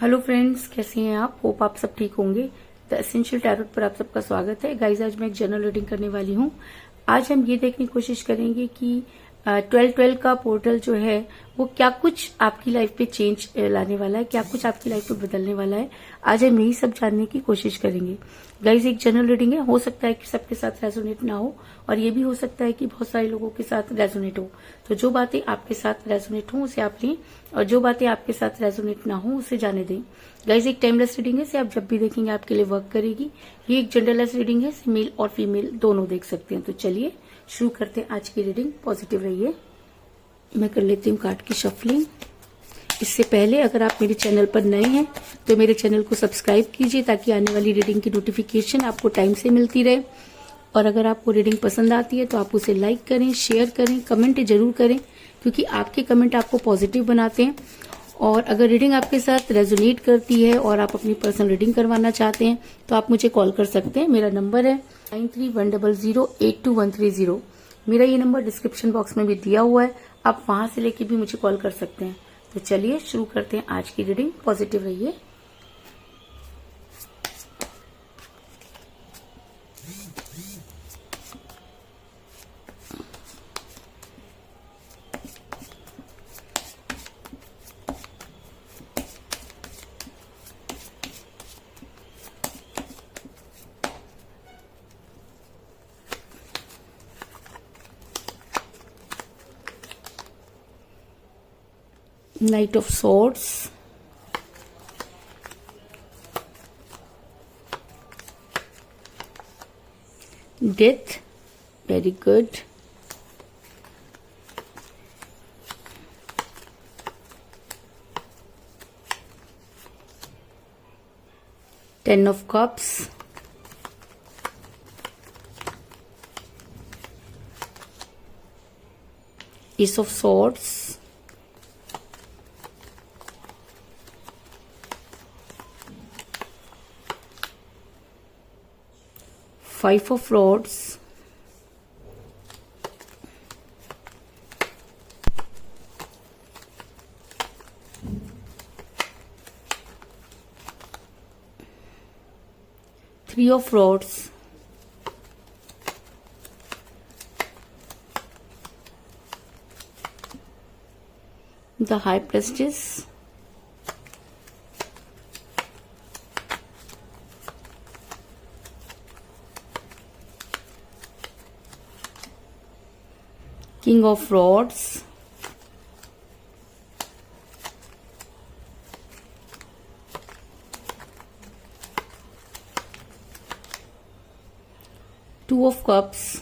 Hello friends, कैसे हैं आप? होप आप सब ठीक होंगे। द एसेंशियल टैरोट पर आप सबका स्वागत है। गाइज, आज मैं एक जनरल रीडिंग करने वाली हूँ। आज हम ये देखने की कोशिश करेंगे कि 12-12 का पोर्टल जो है वो क्या कुछ आपकी लाइफ पे चेंज लाने वाला है, क्या कुछ आपकी लाइफ पे बदलने वाला है। आज हम यही सब जानने की कोशिश करेंगे। गाइज, एक जनरल रीडिंग है, हो सकता है कि सबके साथ रेजोनेट ना हो और ये भी हो सकता है कि बहुत सारे लोगों के साथ रेजोनेट हो। तो जो बातें आपके साथ रेजोनेट हो उसे आप लें और जो बातें आपके साथ रेजोनेट ना हो उसे जाने दें। गाइज, एक टाइमलेस रीडिंग है, इसे आप जब भी देखेंगे आपके लिए वर्क करेगी। ये एक जेंडरलेस रीडिंग है, मेल और फीमेल दोनों देख सकते हैं। तो चलिए शुरू करते हैं आज की रीडिंग। पॉजिटिव रहिए। मैं कर लेती हूँ कार्ड की शफलिंग। इससे पहले अगर आप मेरे चैनल पर नए हैं तो मेरे चैनल को सब्सक्राइब कीजिए ताकि आने वाली रीडिंग की नोटिफिकेशन आपको टाइम से मिलती रहे। और अगर आपको रीडिंग पसंद आती है तो आप उसे लाइक करें, शेयर करें, कमेंट जरूर करें क्योंकि आपके कमेंट आपको पॉजिटिव बनाते हैं। और अगर रीडिंग आपके साथ रेजोनेट करती है और आप अपनी पर्सनल रीडिंग करवाना चाहते हैं तो आप मुझे कॉल कर सकते हैं। मेरा नंबर है 9310082130। मेरा ये नंबर डिस्क्रिप्शन बॉक्स में भी दिया हुआ है, आप वहां से लेके भी मुझे कॉल कर सकते हैं। तो चलिए शुरू करते हैं आज की रीडिंग। पॉजिटिव रहिए। Knight of Swords, Death, very good. Ten of Cups, Ace of Swords, Five of Rods, Three of Rods, the High Priestess, King of Rods, Two of Cups,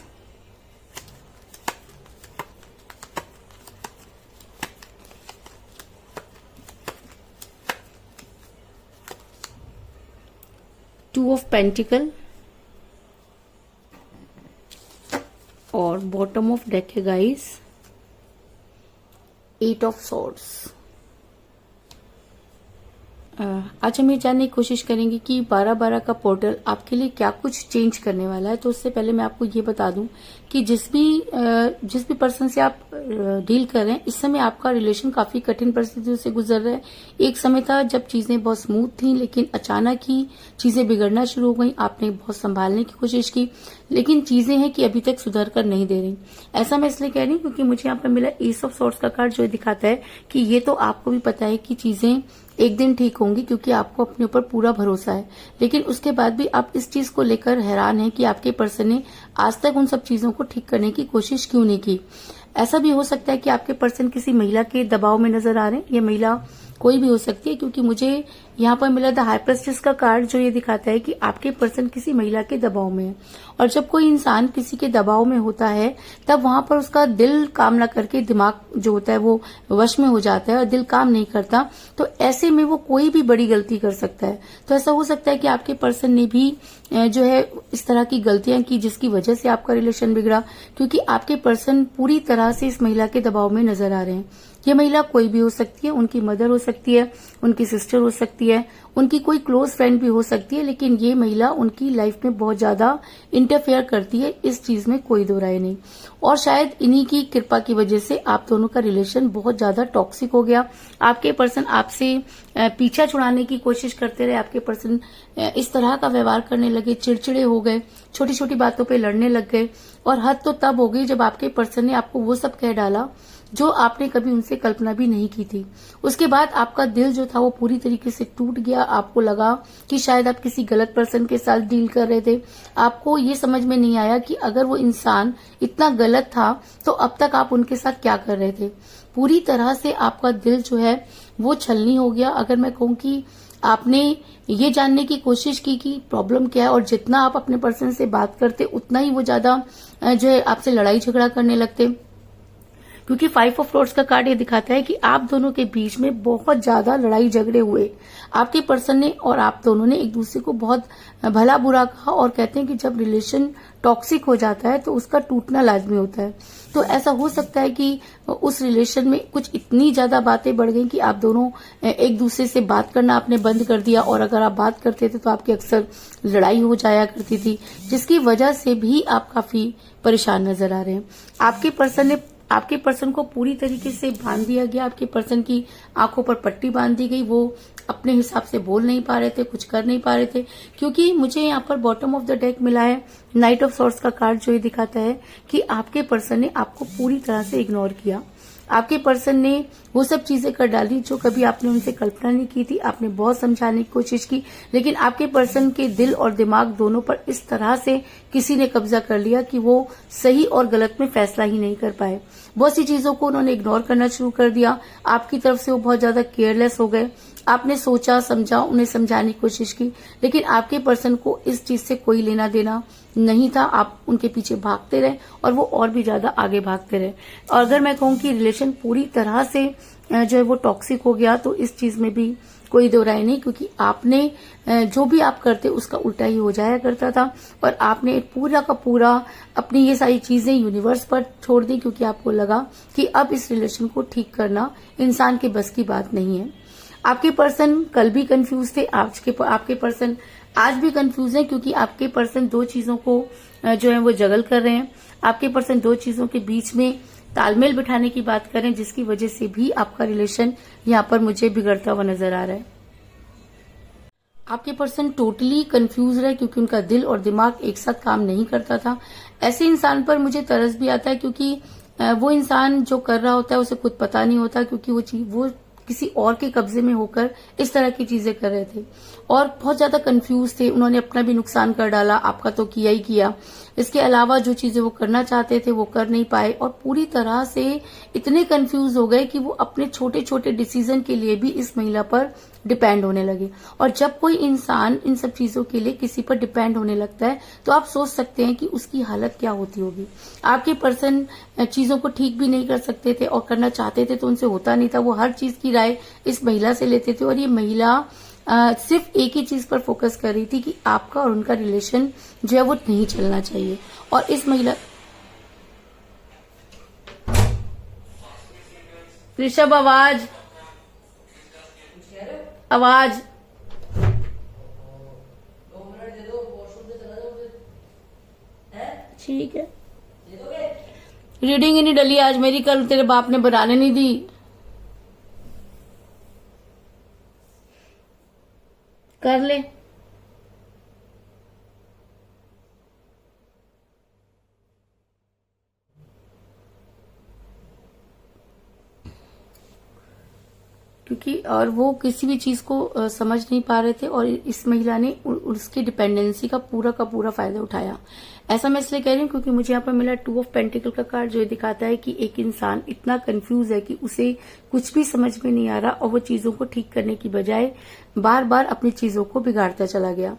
Two of Pentacle और bottom of deck है guys, eight of swords. आज हम ये जानने की कोशिश करेंगे कि 12-12 का पोर्टल आपके लिए क्या कुछ चेंज करने वाला है। तो उससे पहले मैं आपको ये बता दूं कि जिस भी पर्सन से आप डील कर रहे हैं इस समय आपका रिलेशन काफी कठिन परिस्थितियों से गुजर रहा है। एक समय था जब चीजें बहुत स्मूथ थी लेकिन अचानक ही चीजें बिगड़ना शुरू हो गई। आपने बहुत संभालने की कोशिश की लेकिन चीजें हैं कि अभी तक सुधर कर नहीं दे रही। ऐसा मैं इसलिए कह रही हूँ क्योंकि मुझे यहाँ पर मिला एस ऑफ सॉर्ड्स का कार्ड जो दिखाता है कि ये तो आपको भी पता है कि चीजें एक दिन ठीक होंगी क्योंकि आपको अपने ऊपर पूरा भरोसा है। लेकिन उसके बाद भी आप इस चीज को लेकर हैरान हैं कि आपके पर्सन ने आज तक उन सब चीजों को ठीक करने की कोशिश क्यों नहीं की। ऐसा भी हो सकता है कि आपके पर्सन किसी महिला के दबाव में नजर आ रहे हैं। ये महिला कोई भी हो सकती है क्योंकि मुझे यहाँ पर मिला द हाई प्रिस्टेस का कार्ड जो ये दिखाता है कि आपके पर्सन किसी महिला के दबाव में है। और जब कोई इंसान किसी के दबाव में होता है तब वहां पर उसका दिल काम ना करके दिमाग जो होता है वो वश में हो जाता है और दिल काम नहीं करता। तो ऐसे में वो कोई भी बड़ी गलती कर सकता है। तो ऐसा हो सकता है कि आपके पर्सन ने भी जो है इस तरह की गलतियां की जिसकी वजह से आपका रिलेशन बिगड़ा, क्योंकि आपके पर्सन पूरी तरह से इस महिला के दबाव में नजर आ रहे हैं। ये महिला कोई भी हो सकती है, उनकी मदर हो सकती है, उनकी सिस्टर हो सकती है, उनकी कोई क्लोज फ्रेंड भी हो सकती है, लेकिन ये महिला उनकी लाइफ में बहुत ज्यादा इंटरफेयर करती है, इस चीज में कोई दो राय नहीं। और शायद इन्हीं की कृपा की वजह से आप दोनों का रिलेशन बहुत ज्यादा टॉक्सिक हो गया। आपके पर्सन आपसे पीछा छुड़ाने की कोशिश करते रहे, आपके पर्सन इस तरह का व्यवहार करने लगे, चिड़चिड़े हो गए, छोटी छोटी बातों पे लड़ने लग गए। और हद तो तब हो गई जब आपके पर्सन ने आपको वो सब कह डाला जो आपने कभी उनसे कल्पना भी नहीं की थी। उसके बाद आपका दिल जो था वो पूरी तरीके से टूट गया। आपको लगा कि शायद आप किसी गलत पर्सन के साथ डील कर रहे थे। आपको ये समझ में नहीं आया कि अगर वो इंसान इतना गलत था तो अब तक आप उनके साथ क्या कर रहे थे। पूरी तरह से आपका दिल जो है वो छलनी हो गया। अगर मैं कहूँ कि आपने ये जानने की कोशिश की कि प्रॉब्लम क्या है, और जितना आप अपने पर्सन से बात करते उतना ही वो ज्यादा जो है आपसे लड़ाई झगड़ा करने लगते। क्योंकि 5 ऑफ फ्लोर्स का कार्ड ये दिखाता है कि आप दोनों के बीच में बहुत ज्यादा लड़ाई झगड़े हुए। आपके पर्सन ने और आप दोनों ने एक दूसरे को बहुत भला बुरा कहा, और कहते हैं कि जब रिलेशन टॉक्सिक हो जाता है तो उसका टूटना लाजमी होता है। तो ऐसा हो सकता है कि उस रिलेशन में कुछ इतनी ज्यादा बातें बढ़ गई कि आप दोनों एक दूसरे से बात करना आपने बंद कर दिया, और अगर आप बात करते थे तो आपकी अक्सर लड़ाई हो जाया करती थी, जिसकी वजह से भी आप काफी परेशान नजर आ रहे हैं। आपके पर्सन को पूरी तरीके से बांध दिया गया। आपके पर्सन की आंखों पर पट्टी बांध दी गई। वो अपने हिसाब से बोल नहीं पा रहे थे, कुछ कर नहीं पा रहे थे, क्योंकि मुझे यहाँ पर बॉटम ऑफ द डेक मिला है नाइट ऑफ सॉर्ड्स का कार्ड, जो ये दिखाता है कि आपके पर्सन ने आपको पूरी तरह से इग्नोर किया। आपके पर्सन ने वो सब चीजें कर डाली जो कभी आपने उनसे कल्पना नहीं की थी। आपने बहुत समझाने की कोशिश की, लेकिन आपके पर्सन के दिल और दिमाग दोनों पर इस तरह से किसी ने कब्जा कर लिया कि वो सही और गलत में फैसला ही नहीं कर पाए। बहुत सी चीजों को उन्होंने इग्नोर करना शुरू कर दिया। आपकी तरफ से वो बहुत ज्यादा केयरलेस हो गए। आपने सोचा समझा, उन्हें समझाने की कोशिश की, लेकिन आपके पर्सन को इस चीज से कोई लेना देना नहीं था। आप उनके पीछे भागते रहे और वो और भी ज्यादा आगे भागते रहे। और अगर मैं कहूँ कि रिलेशन पूरी तरह से जो है वो टॉक्सिक हो गया, तो इस चीज में भी कोई दो राय नहीं, क्योंकि आपने जो भी आप करते उसका उल्टा ही हो जाया करता था। और आपने पूरा का पूरा अपनी ये सारी चीजें यूनिवर्स पर छोड़ दी, क्योंकि आपको लगा कि अब इस रिलेशन को ठीक करना इंसान के बस की बात नहीं है। आपके पर्सन कल भी कंफ्यूज थे, आपके पर्सन आज भी कंफ्यूज है, क्योंकि आपके पर्सन दो चीजों को जो है वो जगल कर रहे हैं। आपके पर्सन दो चीजों के बीच में तालमेल बिठाने की बात करें, जिसकी वजह से भी आपका रिलेशन यहाँ पर मुझे बिगड़ता हुआ नजर आ रहा है। आपके पर्सन टोटली कंफ्यूज रहे, क्योंकि उनका दिल और दिमाग एक साथ काम नहीं करता था। ऐसे इंसान पर मुझे तरस भी आता है, क्योंकि वो इंसान जो कर रहा होता है उसे खुद पता नहीं होता, क्योंकि वो किसी और के कब्जे में होकर इस तरह की चीजें कर रहे थे और बहुत ज्यादा कंफ्यूज थे। उन्होंने अपना भी नुकसान कर डाला, आपका तो किया ही किया। इसके अलावा जो चीजें वो करना चाहते थे वो कर नहीं पाए, और पूरी तरह से इतने कंफ्यूज हो गए कि वो अपने छोटे छोटे डिसीजन के लिए भी इस महिला पर डिपेंड होने लगे। और जब कोई इंसान इन सब चीजों के लिए किसी पर डिपेंड होने लगता है, तो आप सोच सकते हैं कि उसकी हालत क्या होती होगी। आपके पर्सन चीजों को ठीक भी नहीं कर सकते थे, और करना चाहते थे तो उनसे होता नहीं था। वो हर चीज की राय इस महिला से लेते थे, और ये महिला सिर्फ एक ही चीज पर फोकस कर रही थी कि आपका और उनका रिलेशन जो है वो नहीं चलना चाहिए। और इस महिला ऋषभ आवाज ठीक है। रीडिंग ही नहीं डली आज मेरी, कल तेरे बाप ने बनाने नहीं दी। कर ले। क्योंकि और वो किसी भी चीज को समझ नहीं पा रहे थे, और इस महिला ने उसकी डिपेंडेंसी का पूरा फायदा उठाया। ऐसा मैं इसलिए कह रही हूँ क्योंकि मुझे यहाँ पर मिला 2 ऑफ पेंटिकल का कार्ड, जो दिखाता है कि एक इंसान इतना कंफ्यूज है कि उसे कुछ भी समझ में नहीं आ रहा, और वो चीजों को ठीक करने की बजाय बार बार अपनी चीजों को बिगाड़ता चला गया।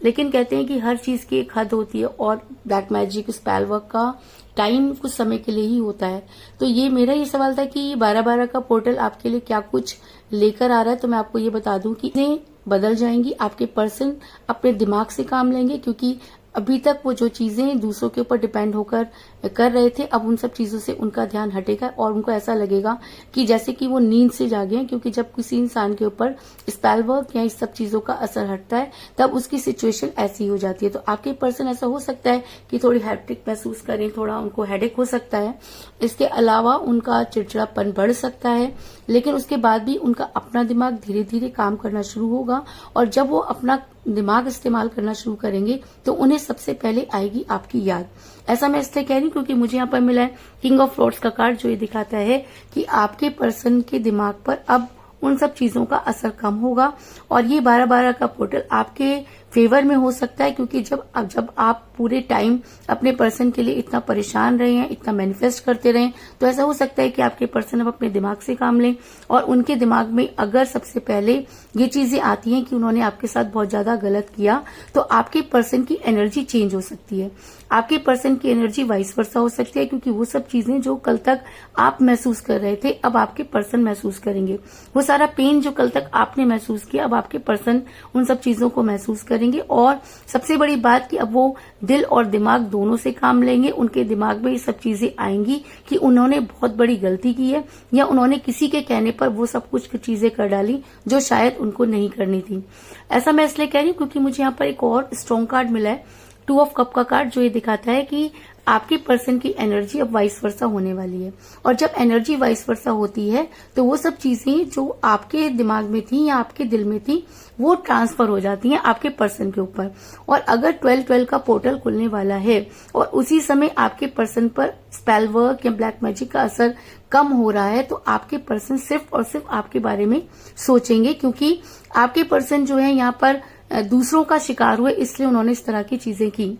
लेकिन कहते हैं कि हर चीज की एक हद होती है, और ब्लैक मैजिक स्पेल वर्क का टाइम कुछ समय के लिए ही होता है। तो ये मेरा ये सवाल था कि ये 12-12 का पोर्टल आपके लिए क्या कुछ लेकर आ रहा है। तो मैं आपको ये बता दूं कि इन्हें बदल जाएंगी। आपके पर्सन अपने दिमाग से काम लेंगे, क्योंकि अभी तक वो जो चीजें दूसरों के ऊपर डिपेंड होकर कर रहे थे, अब उन सब चीजों से उनका ध्यान हटेगा और उनको ऐसा लगेगा कि जैसे कि वो नींद से जागे हैं, क्योंकि जब किसी इंसान के ऊपर स्पेल वर्क या इस सब चीजों का असर हटता है तब उसकी सिचुएशन ऐसी हो जाती है। तो आपके पर्सन ऐसा हो सकता है कि थोड़ी हैप्टिक महसूस करें, थोड़ा उनको हेडेक हो सकता है। इसके अलावा उनका चिड़चिड़ापन बढ़ सकता है, लेकिन उसके बाद भी उनका अपना दिमाग धीरे धीरे काम करना शुरू होगा और जब वो अपना दिमाग इस्तेमाल करना शुरू करेंगे तो उन्हें सबसे पहले आएगी आपकी याद। ऐसा मैं इसलिए कह रही हूँ क्योंकि मुझे यहाँ पर मिला है किंग ऑफ फ्लोट्स का कार्ड, जो ये दिखाता है कि आपके पर्सन के दिमाग पर अब उन सब चीजों का असर कम होगा और ये 12-12 का पोर्टल आपके फेवर में हो सकता है, क्योंकि जब आप पूरे टाइम अपने पर्सन के लिए इतना परेशान रहे हैं, इतना मैनिफेस्ट करते रहे, तो ऐसा हो सकता है कि आपके पर्सन अब अपने दिमाग से काम लें और उनके दिमाग में अगर सबसे पहले ये चीजें आती हैं कि उन्होंने आपके साथ बहुत ज्यादा गलत किया, तो आपके पर्सन की एनर्जी चेंज हो सकती है। आपके पर्सन की एनर्जी वाइस वर्सा हो सकती है, क्योंकि वो सब चीजें जो कल तक आप महसूस कर रहे थे अब आपके पर्सन महसूस करेंगे। वो सारा पेन जो कल तक आपने महसूस किया अब आपके पर्सन उन सब चीजों को महसूस करेंगे। और सबसे बड़ी बात कि अब वो दिल और दिमाग दोनों से काम लेंगे। उनके दिमाग में ये सब चीजें आएंगी कि उन्होंने बहुत बड़ी गलती की है या उन्होंने किसी के कहने पर वो सब कुछ चीजें कर डाली जो शायद उनको नहीं करनी थी। ऐसा मैं इसलिए कह रही हूँ क्योंकि मुझे यहाँ पर एक और स्ट्रॉन्ग कार्ड मिला है, 2 ऑफ कप का कार्ड, जो ये दिखाता है कि आपके पर्सन की एनर्जी अब वाइस वर्सा होने वाली है। और जब एनर्जी वाइस वर्सा होती है तो वो सब चीजें जो आपके दिमाग में थी या आपके दिल में थी वो ट्रांसफर हो जाती हैं आपके पर्सन के ऊपर। और अगर 12-12 का पोर्टल खुलने वाला है और उसी समय आपके पर्सन पर स्पेल वर्क या ब्लैक मैजिक का असर कम हो रहा है, तो आपके पर्सन सिर्फ और सिर्फ आपके बारे में सोचेंगे, क्योंकि आपके पर्सन जो है यहाँ पर दूसरों का शिकार हुए, इसलिए उन्होंने इस तरह की चीजें की।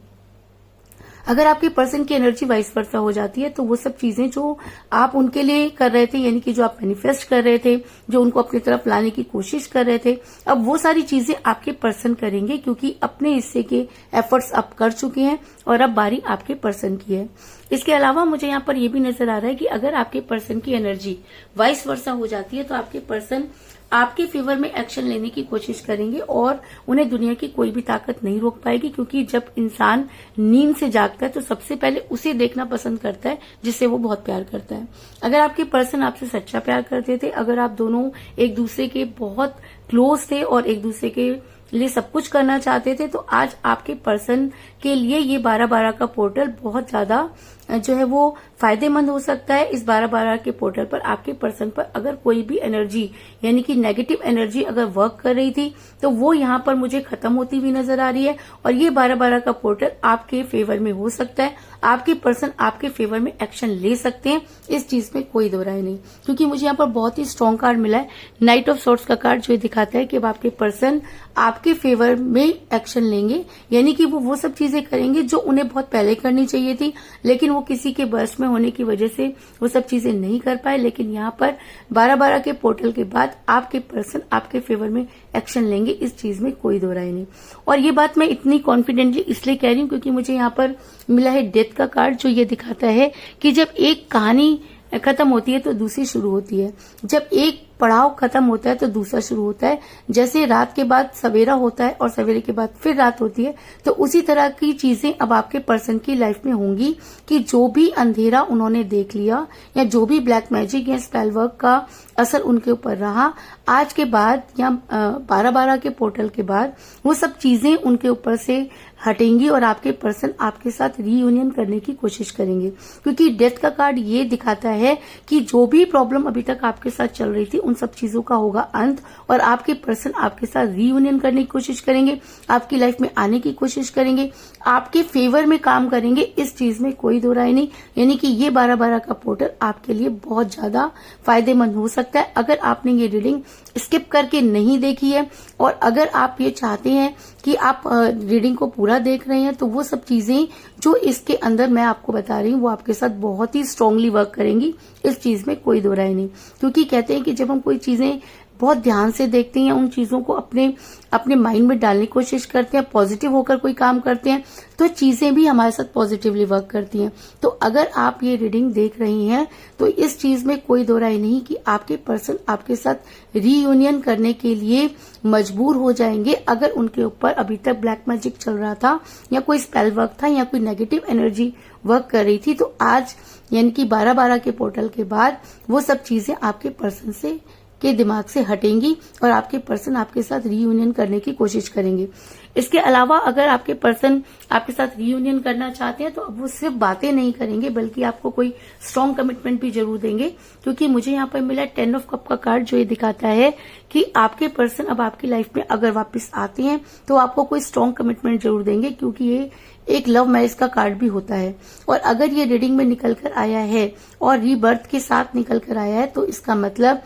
अगर आपके पर्सन की एनर्जी वाइस वर्सा हो जाती है तो वो सब चीजें जो आप उनके लिए कर रहे थे, यानी कि जो आप मैनिफेस्ट कर रहे थे, जो उनको अपनी तरफ लाने की कोशिश कर रहे थे, अब वो सारी चीजें आपके पर्सन करेंगे, क्योंकि अपने हिस्से के एफर्ट्स आप कर चुके हैं और अब बारी आपके पर्सन की है। इसके अलावा मुझे यहाँ पर यह भी नजर आ रहा है कि अगर आपके पर्सन की एनर्जी वाइस वर्सा हो जाती है तो आपके पर्सन आपके फेवर में एक्शन लेने की कोशिश करेंगे और उन्हें दुनिया की कोई भी ताकत नहीं रोक पाएगी, क्योंकि जब इंसान नींद से जागता है तो सबसे पहले उसे देखना पसंद करता है जिससे वो बहुत प्यार करता है। अगर आपके पर्सन आपसे सच्चा प्यार करते थे, अगर आप दोनों एक दूसरे के बहुत क्लोज थे और एक दूसरे के लिए सब कुछ करना चाहते थे, तो आज आपके पर्सन के लिए ये 12-12 का पोर्टल बहुत ज्यादा जो है वो फायदेमंद हो सकता है। इस 12-12 के पोर्टल पर आपके पर्सन पर अगर कोई भी एनर्जी यानी कि नेगेटिव एनर्जी अगर वर्क कर रही थी तो वो यहाँ पर मुझे खत्म होती हुई नजर आ रही है और ये 12-12 का पोर्टल आपके फेवर में हो सकता है। आपके पर्सन आपके फेवर में एक्शन ले सकते हैं, इस चीज में कोई दो राय नहीं, क्योंकि मुझे यहाँ पर बहुत ही स्ट्रॉन्ग कार्ड मिला है, नाइट ऑफ सॉर्ड्स का कार्ड, जो दिखाता है कि अब आपके पर्सन आपके फेवर में एक्शन लेंगे, यानी कि वो सब चीजें करेंगे जो उन्हें बहुत पहले करनी चाहिए थी, लेकिन वो किसी के बस में होने की वजह से वो सब चीजें नहीं कर पाए। लेकिन यहाँ पर 12-12 के पोर्टल के बाद आपके पर्सन आपके फेवर में एक्शन लेंगे, इस चीज में कोई दो राय नहीं। और ये बात मैं इतनी कॉन्फिडेंटली इसलिए कह रही हूँ क्योंकि मुझे यहाँ पर मिला है डेथ का कार्ड, जो ये दिखाता है कि जब एक कहानी खत्म होती है तो दूसरी शुरू होती है, जब एक पड़ाव खत्म होता है तो दूसरा शुरू होता है। जैसे रात के बाद सवेरा होता है और सवेरे के बाद फिर रात होती है, तो उसी तरह की चीजें अब आपके पर्सन की लाइफ में होंगी कि जो भी अंधेरा उन्होंने देख लिया या जो भी ब्लैक मैजिक या स्पेल वर्क का असर उनके ऊपर रहा, आज के बाद या 12-12 के पोर्टल के बाद वो सब चीजें उनके ऊपर से हटेंगी और आपके पर्सन आपके साथ रीयूनियन करने की कोशिश करेंगे। क्योंकि डेथ का कार्ड ये दिखाता है कि जो भी प्रॉब्लम अभी तक आपके साथ चल रही थी उन सब चीजों का होगा अंत और आपके पर्सन आपके साथ रीयूनियन करने की कोशिश करेंगे, आपकी लाइफ में आने की कोशिश करेंगे, आपके फेवर में काम करेंगे, इस चीज में कोई दो राय नहीं। यानी कि ये 12-12 का पोर्टल आपके लिए बहुत ज्यादा फायदेमंद हो सकता है। अगर आपने ये रीडिंग स्किप करके नहीं देखी है और अगर आप ये चाहते हैं कि आप रीडिंग को पूरा देख रहे हैं, तो वो सब चीजें जो इसके अंदर मैं आपको बता रही हूँ वो आपके साथ बहुत ही स्ट्रांगली वर्क करेंगी, इस चीज में कोई दो राय नहीं। क्योंकि कहते हैं कि जब हम कोई चीजें बहुत ध्यान से देखते हैं, उन चीजों को अपने अपने माइंड में डालने की कोशिश करते हैं, पॉजिटिव होकर कोई काम करते हैं, तो चीजें भी हमारे साथ पॉजिटिवली वर्क करती हैं। तो अगर आप ये रीडिंग देख रही हैं तो इस चीज में कोई दो राय नहीं कि आपके पर्सन आपके साथ रीयूनियन करने के लिए मजबूर हो जाएंगे। अगर उनके ऊपर अभी तक ब्लैक मैजिक चल रहा था या कोई स्पेल वर्क था या कोई नेगेटिव एनर्जी वर्क कर रही थी, तो आज यानी कि 12/12 के पोर्टल के बाद वो सब चीजें आपके पर्सन से के दिमाग से हटेंगी और आपके पर्सन आपके साथ रीयूनियन करने की कोशिश करेंगे। इसके अलावा अगर आपके पर्सन आपके साथ रीयूनियन करना चाहते हैं तो अब वो सिर्फ बातें नहीं करेंगे बल्कि आपको कोई स्ट्रॉन्ग कमिटमेंट भी जरूर देंगे, क्योंकि मुझे यहाँ पर मिला 10 ऑफ कप का कार्ड, जो ये दिखाता है कि आपके पर्सन अब आपकी लाइफ में अगर वापस आते हैं तो आपको कोई स्ट्रॉन्ग कमिटमेंट जरूर देंगे, क्योंकि ये एक लव मैरिज का कार्ड भी होता है। और अगर ये रीडिंग में निकल कर आया है और रीबर्थ के साथ निकल कर आया है तो इसका मतलब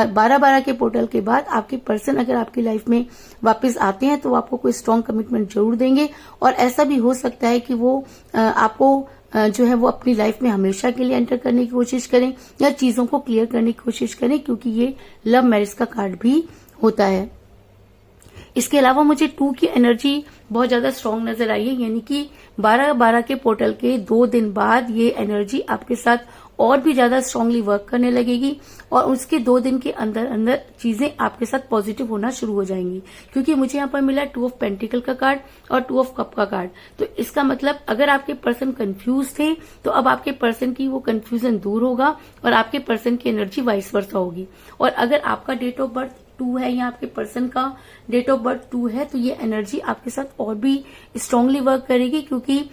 12/12 के पोर्टल के बाद आपके पर्सन अगर आपकी लाइफ में वापस आते हैं तो आपको कोई स्ट्रॉन्ग कमिटमेंट जरूर देंगे। और ऐसा भी हो सकता है कि वो आपको जो है वो अपनी लाइफ में हमेशा के लिए एंटर करने की कोशिश करें या चीजों को क्लियर करने की कोशिश करें, क्योंकि ये लव मैरिज का कार्ड भी होता है। इसके अलावा मुझे 2 की एनर्जी बहुत ज्यादा स्ट्रांग नजर आई है, यानी कि 12/12 के पोर्टल के 2 दिन बाद ये एनर्जी आपके साथ और भी ज्यादा स्ट्रांगली वर्क करने लगेगी और उसके 2 दिन के अंदर अंदर चीजें आपके साथ पॉजिटिव होना शुरू हो जाएंगी। क्योंकि मुझे यहाँ पर मिला 2 ऑफ पेंटिकल का कार्ड और 2 ऑफ कप का कार्ड, तो इसका मतलब अगर आपके पर्सन कंफ्यूज थे तो अब आपके पर्सन की वो कंफ्यूजन दूर होगा और आपके पर्सन की एनर्जी वाइस वर्सा होगी। और अगर आपका डेट ऑफ बर्थ 2 है या आपके पर्सन का डेट ऑफ बर्थ 2 है तो ये एनर्जी आपके साथ और भी स्ट्रांगली वर्क करेगी, क्योंकि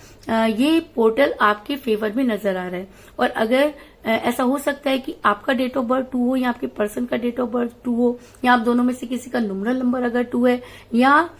ये पोर्टल आपके फेवर में नजर आ रहा है। और अगर ऐसा हो सकता है कि आपका डेट ऑफ बर्थ 2 हो या आपके पर्सन का डेट ऑफ बर्थ 2 हो, या आप दोनों में से किसी का न्यूमरल नंबर अगर 2 है या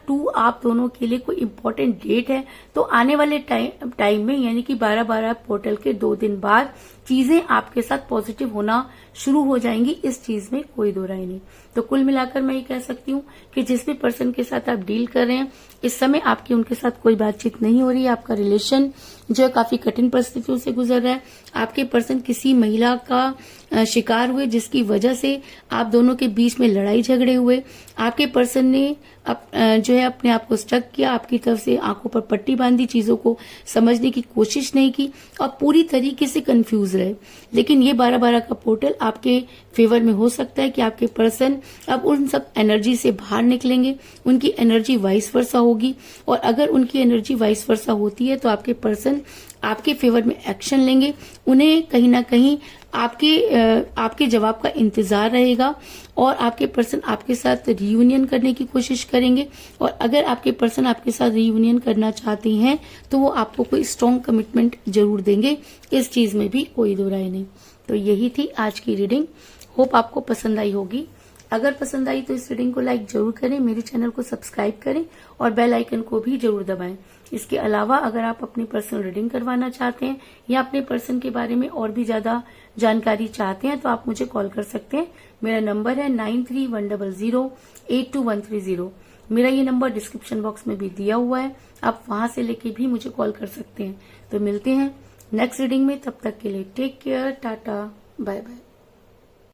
2 आप दोनों के लिए कोई इम्पोर्टेंट डेट है, तो आने वाले टाइम में यानी कि 12/12 पोर्टल के 2 दिन बाद चीजें आपके साथ पॉजिटिव होना शुरू हो जाएंगी। इस चीज में कोई दो राय नहीं। तो कुल मिलाकर मैं ये कह सकती हूँ कि जिस भी पर्सन के साथ आप डील कर रहे हैं इस समय आपकी उनके साथ कोई बातचीत नहीं हो रही है। आपका रिलेशन जो है काफी कठिन परिस्थितियों से गुजर रहा है। आपके पर्सन किसी महिला का शिकार हुए जिसकी वजह से आप दोनों के बीच में लड़ाई झगड़े हुए। आपके पर्सन ने जो है अपने आप को स्टक किया, आपकी तरफ से आंखों पर पट्टी बांधी, चीजों को समझने की कोशिश नहीं की और पूरी तरीके से कंफ्यूज रहे। लेकिन ये 12/12 का पोर्टल आपके फेवर में हो सकता है कि आपके पर्सन अब उन सब एनर्जी से बाहर निकलेंगे, उनकी एनर्जी वाइस वर्सा होगी। और अगर उनकी एनर्जी वाइस वर्सा होती है तो आपके पर्सन आपके फेवर में एक्शन लेंगे। उन्हें कहीं ना कहीं आपके जवाब का इंतजार रहेगा और आपके पर्सन आपके साथ रियूनियन करने की कोशिश करेंगे। और अगर आपके पर्सन आपके साथ रियूनियन करना चाहते हैं तो वो आपको कोई स्ट्रॉन्ग कमिटमेंट जरूर देंगे, इस चीज में भी कोई दो राय नहीं। तो यही थी आज की रीडिंग। होप आपको पसंद आई होगी। अगर पसंद आई तो इस रीडिंग को लाइक जरूर करें, मेरे चैनल को सब्सक्राइब करें और बेल आइकन को भी जरूर दबाएं। इसके अलावा अगर आप अपनी पर्सनल रीडिंग करवाना चाहते हैं या अपने पर्सन के बारे में और भी ज्यादा जानकारी चाहते हैं तो आप मुझे कॉल कर सकते हैं। मेरा नंबर है 9310082130। मेरा ये नंबर डिस्क्रिप्शन बॉक्स में भी दिया हुआ है, आप वहां से लेके भी मुझे कॉल कर सकते हैं। तो मिलते हैं नेक्स्ट रीडिंग में, तब तक के लिए take care, tata, bye bye.